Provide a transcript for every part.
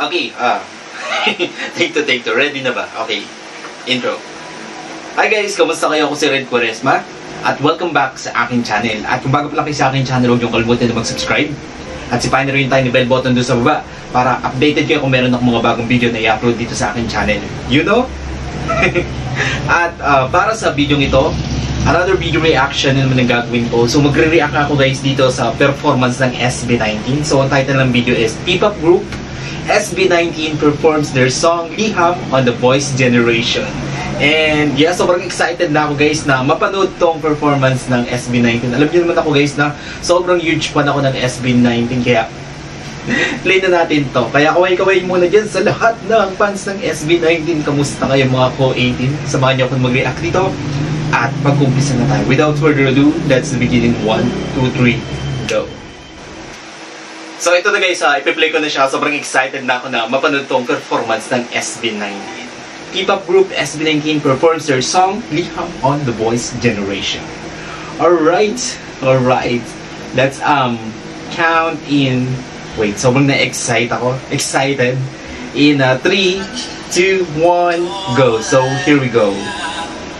Okay, take two. Ready na ba? Okay, intro. Hi guys, kamusta kayo? Ako si Red Quaresma at welcome back sa aking channel. At kung bago pa lang kayo sa aking channel, huwag niyong kalimutan na mag-subscribe at sipahin na rin yung tiny bell button doon sa baba para updated kayo kung meron akong mga bagong video na i-upload dito sa aking channel. You know? At para sa video ito, another video reaction naman ang gagawin ko. So magre-react ako guys dito sa performance ng SB19. So ang title ng video is P-pop group SB19 performs their song Liham on The Voice Generation. And yeah, sobrang excited na ako guys na mapanood tong performance ng SB19. Alam niyo naman ako guys na sobrang huge fan ako ng SB19, kaya play na natin to. Kaya kaway-kaway muna dyan sa lahat ng fans ng SB19. Kamusta kayo mga co-18? Samahan niyo akong mag-react dito at mag-umpisa na tayo. Without further ado, let's begin in 1, 2, 3, go! So ito na guys, ipi-play ko na siya. Sobrang excited na ako na mapanood tong performance ng SB19. P-pop group SB19 performs their song Liham on The Voice Generation. Alright. Let's count in. Wait, sobrang na-excite ako. Excited. In 3, 2, 1, go. So here we go.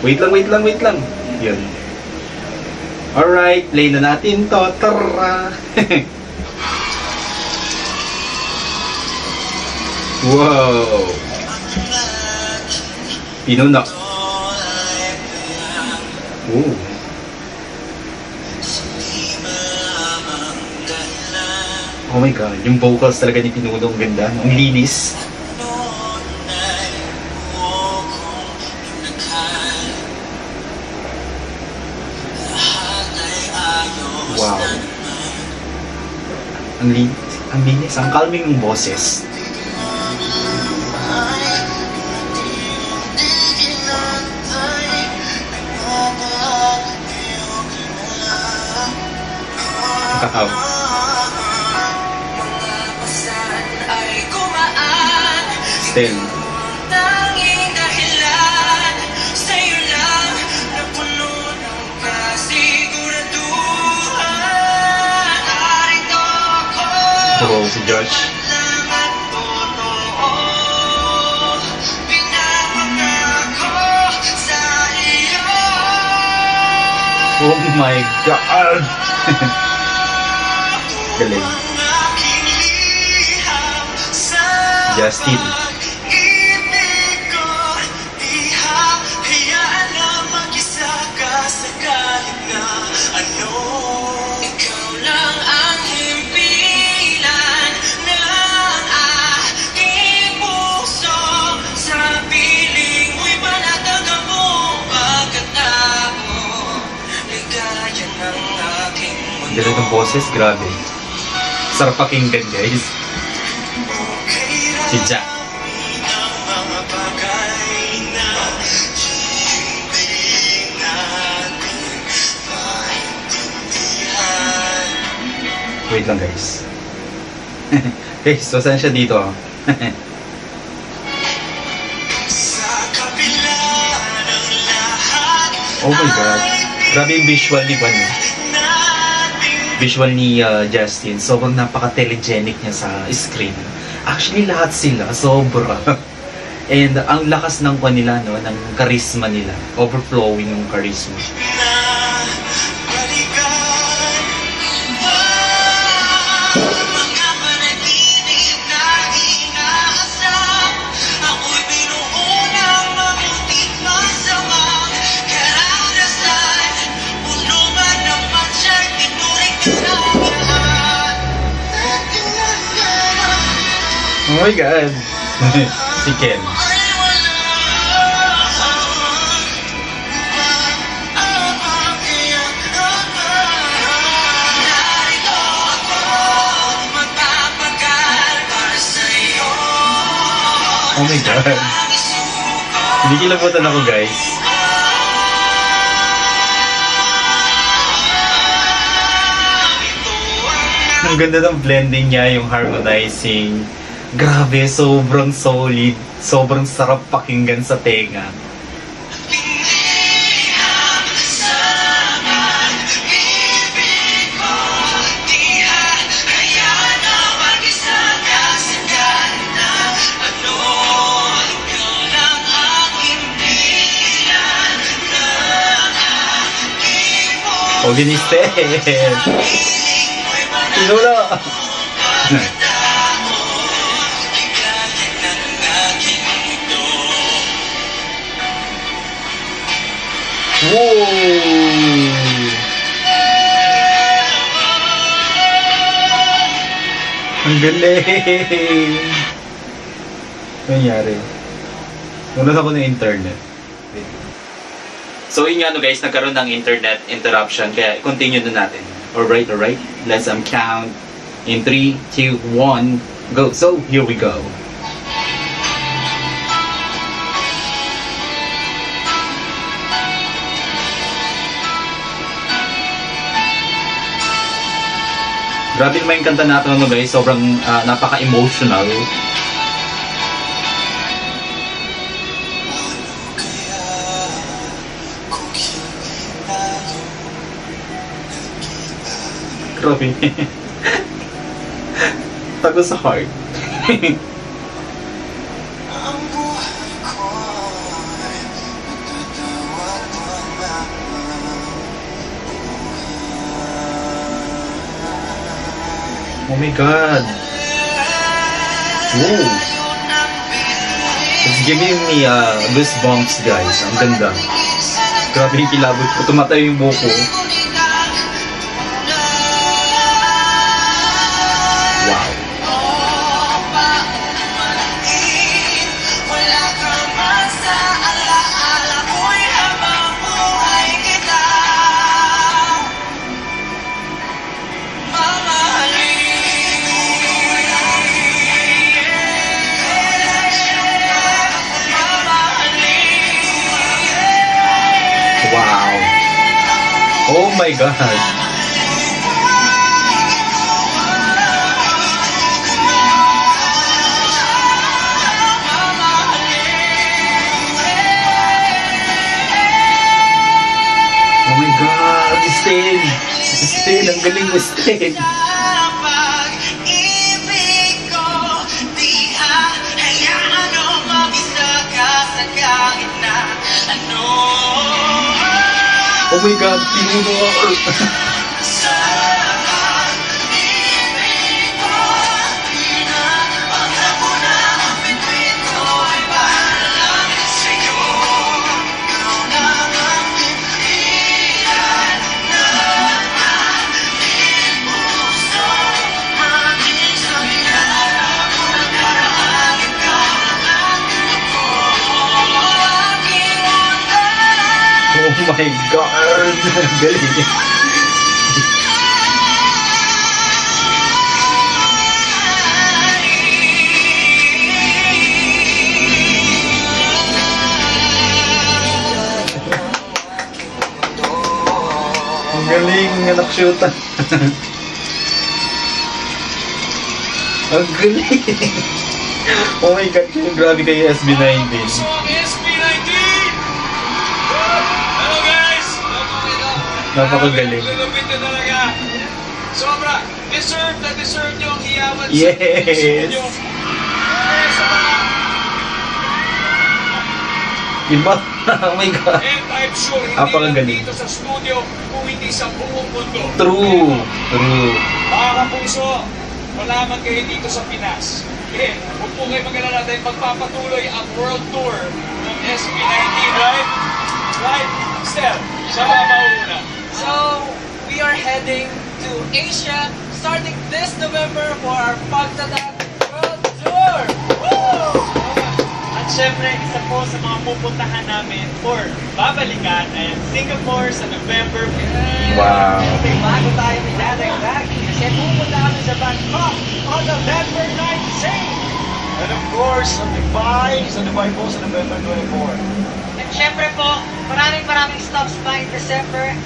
Wait lang. Yun. Alright, play na natin to. Tara! Wow! Pinunak. Ooh. Oh my god, yung vocals talaga ni Pinuno, ang ganda, ang linis. Wow. Ang linis, ang calming ng boses. Wow. Still. Oh, si Josh. Oh my god. Galing. Justin. Ganda ng boses, grabe. Sarap pakinggan guys. Si Jack. Wait lang guys. Guys, so saan siya dito? Oh my god. Grabe yung visual ni Juan. Visual ni Justin, sobrang napaka-telegenic niya sa screen. Actually, lahat sila, sobra. And ang lakas ng kanila, no, ng charisma nila. Overflowing yung charisma. Oh my god. Si Ken. Oh my god. Hindi kilabutan ako guys. Ang ganda ng blending niya, yung harmonizing. Grabe, sobrang solid. Sobrang sarap pakinggan sa tenga. Pogi ni Steph. Tinula. Wow! Ang galing! Nangyari. Wala ako ng internet. So yun nga no guys, nagkaroon ng internet interruption kaya continue na natin. Alright. Let's count in 3, 2, 1, go. So here we go. Grabe naman yung kanta natin ano guys, sobrang napaka-emotional. Grabe. Tago sa heart. Oh my god. Whoa. It's giving me goosebumps guys. Ang ganda. Grabe yung kilabot ko. Tumatay yung buko. Wow. Wow. Oh my god. Oh my god, Stain, ang galing mo, Stain. Oh my god, pinuno ako. Oh my god! Galing! Ang galing! Anak shoota! Ang galing! Oh my god! Grabe kayo SB19! Napakagaling. Sobra. Deserve nyo ang hiyawan yes. Iba. Oh my god. And I'm sure hindi lang dito sa studio kung hindi sa buong mundo. True. Mga kapuso, malaman kayo dito sa Pinas. Okay, huwag po kayo mag-alala dahil magpapatuloy ang world tour ng SB19, right? Right? Steph, siya ba mauna? So, we are heading to Asia starting this November for our Pagtatat World Tour! Woo! At syempre, isa po sa mga pupuntahan namin or babalikan ay Singapore sa November 15. Wow! Okay, bago tayo magdadagdag kasi pupunta kami sa Bangkok on November 19! And of course, sa Dubai po sa November 24. Siyempre po, maraming stops pa in December.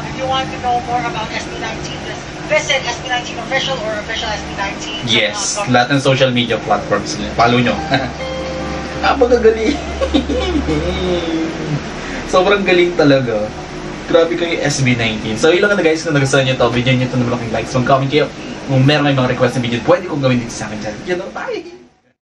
If you want to know more about SB19, just visit SB19 Official or Official SB19. Yes, lahat ng social media platforms. Follow nyo. Napakagaling. Sobrang galing talaga. Grabe kayo SB19. So yun lang na guys, kung nagustuhan nyo ito, video nyo ito ng malaking likes. Mag-comment kayo kung meron kayong mga request na video, pwede kong gawin dito sa akin channel. You know, bye!